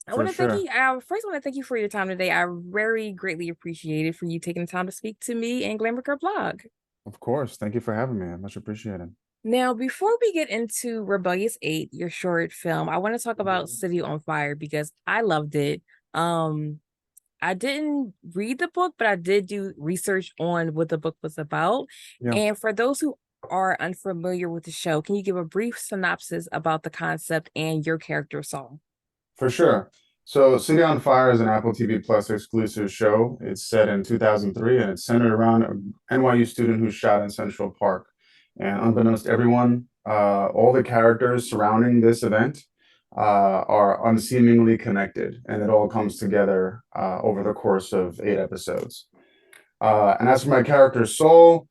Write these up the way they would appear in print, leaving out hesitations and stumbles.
I want For to thank sure. you. I first want to thank you for your time today. I very greatly appreciate it for you taking the time to speak to me and Glamour Girl Blog. Of course. Thank you for having me. I much appreciated. Now, before we get into Rebellious 8, your short film, I want to talk about City on Fire because I loved it. Um, I didn't read the book, but I did do research on what the book was about. Yeah, And for those who are unfamiliar with the show, can you give a brief synopsis about the concept and your character Saul? for sure. So, City on Fire is an Apple TV Plus exclusive show. It's set in 2003 and it's centered around an NYU student who's shot in Central Park. And unbeknownst to everyone, all the characters surrounding this event are unseemingly connected, and it all comes together over the course of 8 episodes. And as for my character, Soul,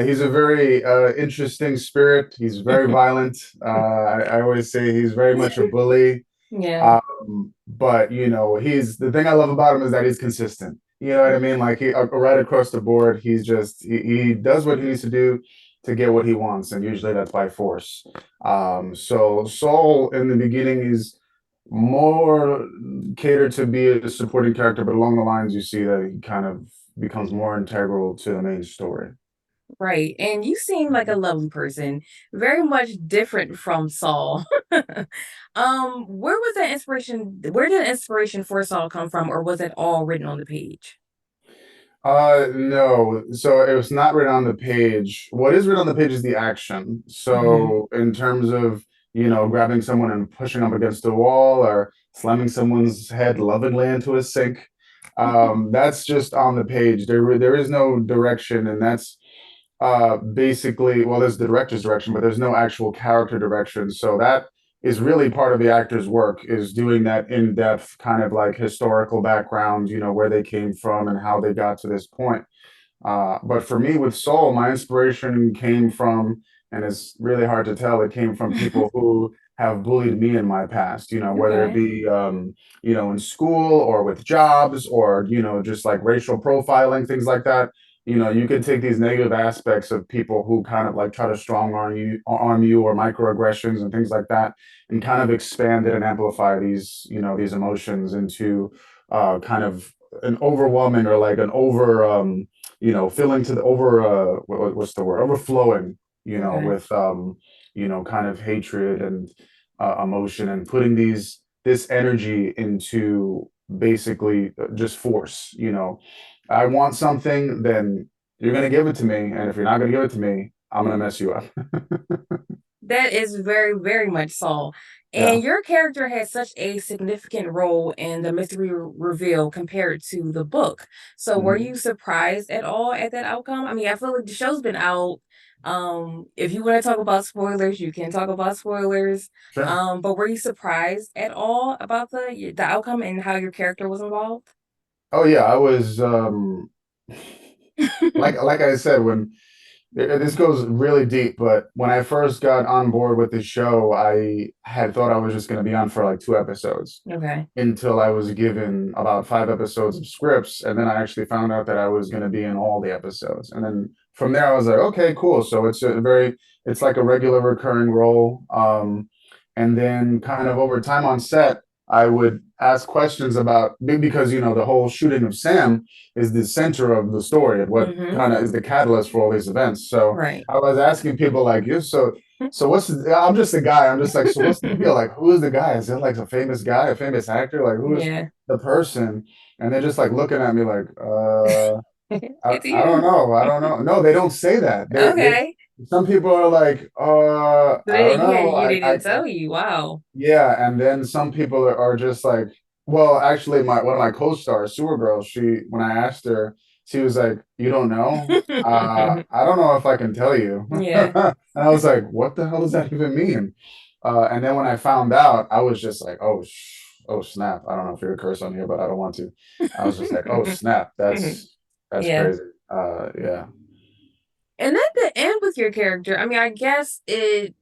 he's a very interesting spirit. He's very violent. I always say he's very much a bully. Yeah. But he's the thing I love about him is that he's consistent. You know what I mean? Like he right across the board, he does what he needs to do to get what he wants, and usually that's by force. So Saul in the beginning is more catered to be a supporting character, but along the lines you see that he kind of becomes more integral to the main story. Right. And you seem like a lovely person, very much different from Saul. Where was that inspiration? Where did the inspiration for Saul come from, or was it all written on the page? No. So it was not written on the page. What is written on the page is the action. Hmm. So in terms of, grabbing someone and pushing up against a wall or slamming someone's head lovingly into a sink, that's just on the page. There is no direction, and that's basically, well, there's the director's direction, but there's no actual character direction. So that is really part of the actor's work, is doing that in-depth kind of like historical background, where they came from and how they got to this point. But for me with Soul, my inspiration came from, and it's really hard to tell, it came from people who have bullied me in my past, whether it Okay. be, in school or with jobs or, just like racial profiling, things like that. You can take these negative aspects of people who kind of like try to arm you or microaggressions and things like that, and kind of expand it and amplify these emotions into kind of an overwhelming or like an filling to the what's the word, overflowing, Okay. with kind of hatred and emotion, and putting this energy into basically just force. I want something, then you're gonna give it to me, and if you're not gonna give it to me, I'm gonna mess you up. That is very, very much Saul. Yeah. And your character has such a significant role in the mystery reveal compared to the book. So were Mhm. you surprised at all at that outcome? I mean, I feel like the show's been out. If you want to talk about spoilers, you can talk about spoilers. Sure. But were you surprised at all about the outcome and how your character was involved? Oh yeah, I was like I said, when this goes really deep, but when I first got on board with the show, I had thought I was just going to be on for like 2 episodes, Okay. until I was given about 5 episodes of scripts, and then I actually found out that I was going to be in all the episodes. And then from there, I was like, okay, cool. So it's like a regular recurring role. And then kind of over time on set, I would ask questions about, because the whole shooting of Sam is the center of the story and what Mm-hmm. kind of is the catalyst for all these events. So Right. I was asking people like, you so I'm just a guy. I'm just like, so what's the deal? Like, who is the guy? Is it like a famous guy, a famous actor? Like, who is Yeah. the person? And they're just like looking at me like, It's I don't you. know. I don't know. No, they don't say that. They Okay. some people are like, So I don't know. they didn't tell you. Wow. Yeah. And then some people are just like, well, actually, my one of my co-stars, Supergirl, when I asked her, she was like, you don't know? I don't know if I can tell you. Yeah. And I was like, what the hell does that even mean? And then when I found out, I was just like, oh snap. I don't know if you're a curse on here, but I don't want to. I was just like, oh snap, that's Yeah. crazy. Yeah. And at the end with your character, I guess it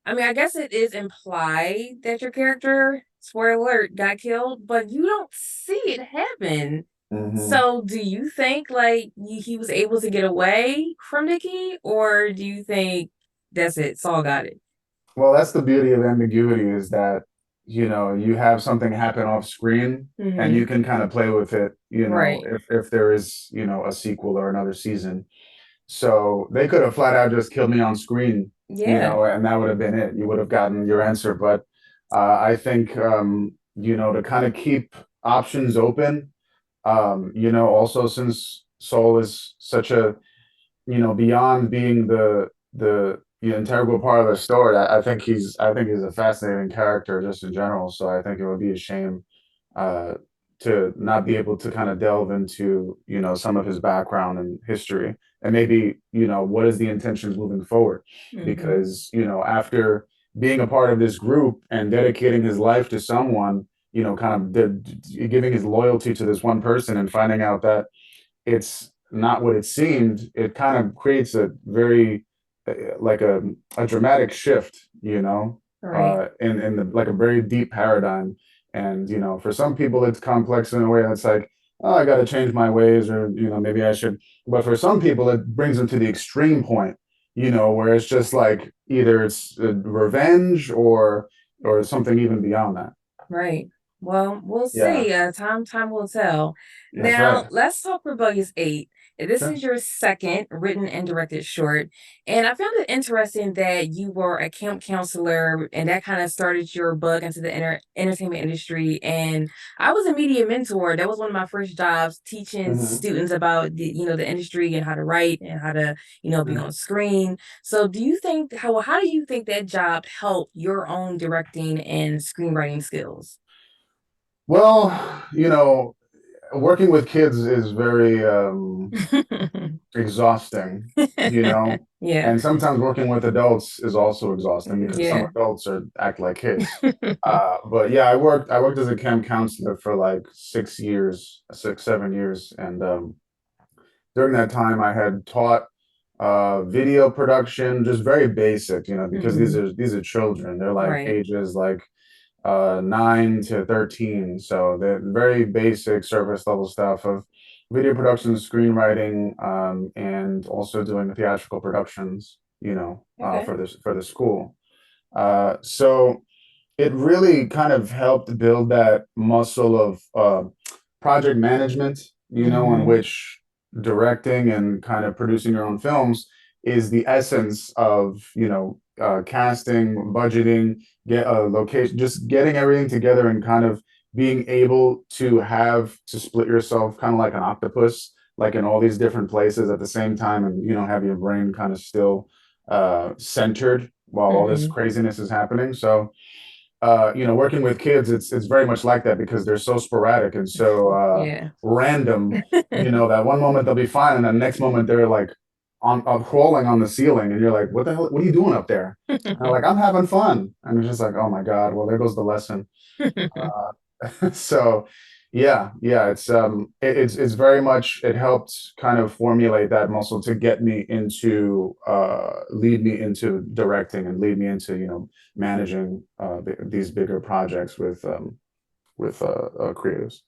is implied that your character, spoiler alert, got killed, but you don't see it happen. Hmm. So do you think like he was able to get away from Nikki, or do you think that's it? Saul got it. Well, that's the beauty of ambiguity, is that you have something happen off screen and Mm-hmm. you can kind of play with it, Right. if there is, a sequel or another season. So they could have flat out just killed me on screen, Yeah. and that would have been it. You would have gotten your answer. But I think, to kind of keep options open, also since Soul is such a, beyond being the integral part of the story, I think he's a fascinating character just in general. So I think it would be a shame uh, to not be able to kind of delve into some of his background and history, and maybe what is the intentions moving forward, Mm-hmm. because after being a part of this group and dedicating his life to someone, kind of giving his loyalty to this one person and finding out that it's not what it seemed, it kind of creates a very like a dramatic shift, Right. in the like a very deep paradigm. And for some people, it's complex in a way that's like, oh, I got to change my ways, or maybe I should. But for some people, it brings them to the extreme point, where it's just like either it's revenge or something even beyond that. Right. Well, we'll Yeah, see. Time will tell. that's Now, right. let's talk Rebellious 8. This Sure. is your second written and directed short. And I found it interesting that you were a camp counselor and that kind of started your bug into the entertainment industry. And I was a media mentor. That was one of my first jobs, teaching Hmm. students about the industry and how to write and how to, be on screen. So do you think how do you think that job helped your own directing and screenwriting skills? Well, working with kids is very exhausting, Yeah. and sometimes working with adults is also exhausting because some Yeah. adults act like kids. But yeah, I worked as a camp counselor for like 6 years, 6, 7 years, and during that time I had taught video production, just very basic, because these Mhm. are these are children. They're like Right. ages like 9 to 13. So the very basic surface level stuff of video production, screenwriting, and also doing theatrical productions, Okay. for the school. So it really kind of helped build that muscle of project management, in Mhm. which directing and kind of producing your own films is the essence of, casting, budgeting, get a location, just getting everything together and kind of being able to have to split yourself kind of like an octopus, like in all these different places at the same time, and have your brain kind of still centered while all this Mhm. craziness is happening. So working with kids, it's very much like that because they're so sporadic and so Yeah. random. That one moment they'll be fine, and the next moment they're like on crawling on the ceiling, and you're like, "What the hell? What are you doing up there?" And they're like, "I'm having fun," and it's just like, "Oh my God!" Well, there goes the lesson. So yeah, it's very much, it helped kind of formulate that muscle to get me into lead me into directing and lead me into managing these bigger projects with creatives.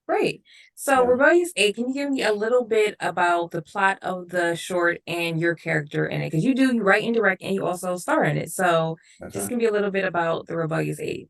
Great. So, Yeah, Rebellious 8, can you give me a little bit about the plot of the short and your character in it? Because you write and direct and you also star in it. So, that's just right. give me a little bit about the Rebellious 8.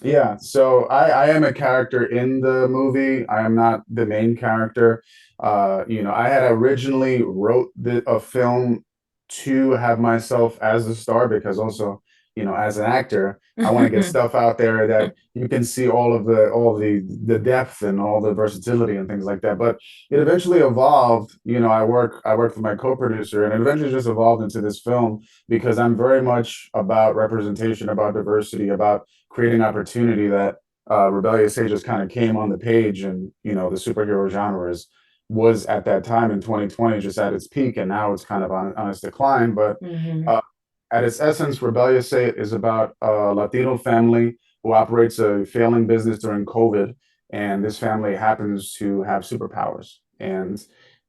Yeah, so I am a character in the movie. I am not the main character. I had originally wrote a film to have myself as the star because also, as an actor, I want to get stuff out there that you can see all the depth and all the versatility and things like that. But it eventually evolved. I worked with my co-producer, and it eventually just evolved into this film because I'm very much about representation, about diversity, about creating opportunity that Rebellious Sages kind of came on the page, and the superhero genre was at that time in 2020 just at its peak, and now it's kind of on its decline. But Hmm. uh, at its essence, Rebellious Say is about a Latino family who operates a failing business during COVID, and this family happens to have superpowers, and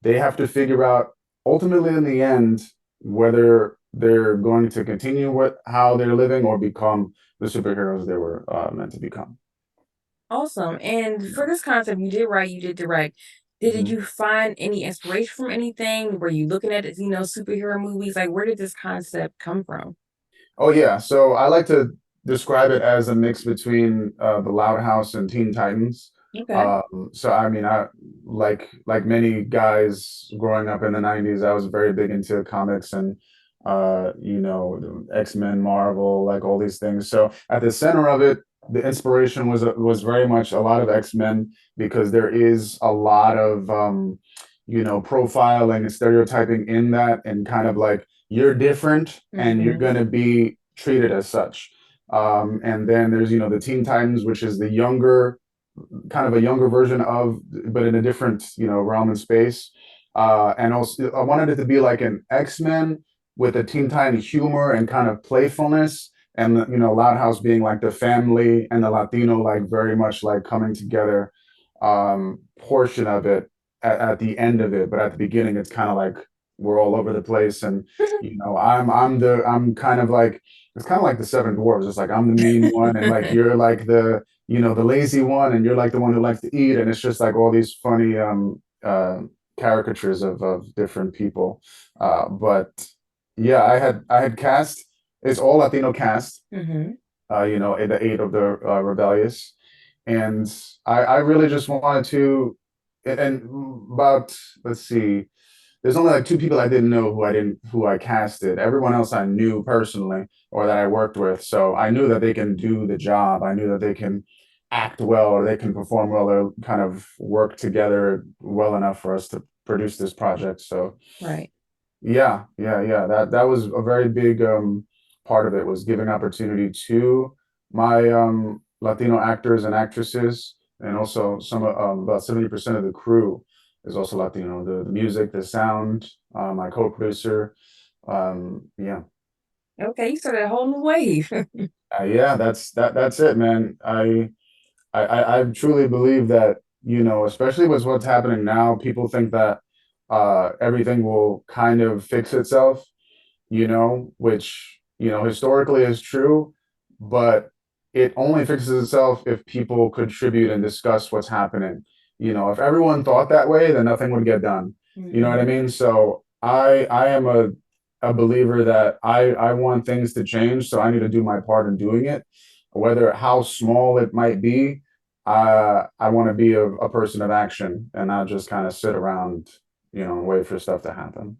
they have to figure out ultimately in the end whether they're going to continue with how they're living or become the superheroes they were meant to become. Awesome. And Yeah. for this concept, you did write, you did direct. Did Mhm. you find any inspiration from anything? Were you looking at, superhero movies? Like, where did this concept come from? Oh yeah. So I like to. describe it as a mix between the Loud House and Teen Titans. Okay. So I mean, I like many guys growing up in the '90s, I was very big into comics and you know, X-Men, Marvel, like all these things. So at the center of it, the inspiration was very much a lot of X-Men because there is a lot of you know, profiling and stereotyping in that, and kind of like you're different and you're Hmm. going to be treated as such. And then there's, you know, the Teen Titans, which is the younger, kind of a younger version of, but in a different, you know, realm and space. And also, I wanted it to be like an X-Men with a Teen Titan humor and kind of playfulness. And, you know, Loud House being like the family and the Latino, like very much like coming together portion of it at the end of it. But at the beginning, it's kind of like we're all over the place. And, you know, I'm kind of like, it's kind of like the Seven Dwarves. It's like I'm the mean one, and like you're like the, you know, the lazy one, and you're like the one who likes to eat, and it's just like all these funny caricatures of different people. But yeah, I had cast. It's all Latino cast. Hmm. You know, in the eight of the Rebellious, and I really just wanted to, and about, let's see, there's only like two people I didn't know who I casted. Everyone else I knew personally or that I worked with. So I knew that they can do the job. I knew that they can act well, or they can perform well, or kind of work together well enough for us to produce this project. So Right. yeah. That was a very big part of it, was giving opportunity to my Latino actors and actresses, and also some about 70% of the crew is also Latino. The music, the sound, my co-producer. Yeah, Okay, you started a whole new wave. yeah. That's it, man. I truly believe that, you know, especially with what's happening now, people think that everything will kind of fix itself, you know, which, you know, historically is true, but it only fixes itself if people contribute and discuss what's happening. You know, if everyone thought that way, then nothing would get done. You know what I Hmm. mean? So I am a believer that I want things to change, so I need to do my part in doing it, whether how small it might be. I want to be a person of action and not just kind of sit around, you know, and wait for stuff to happen.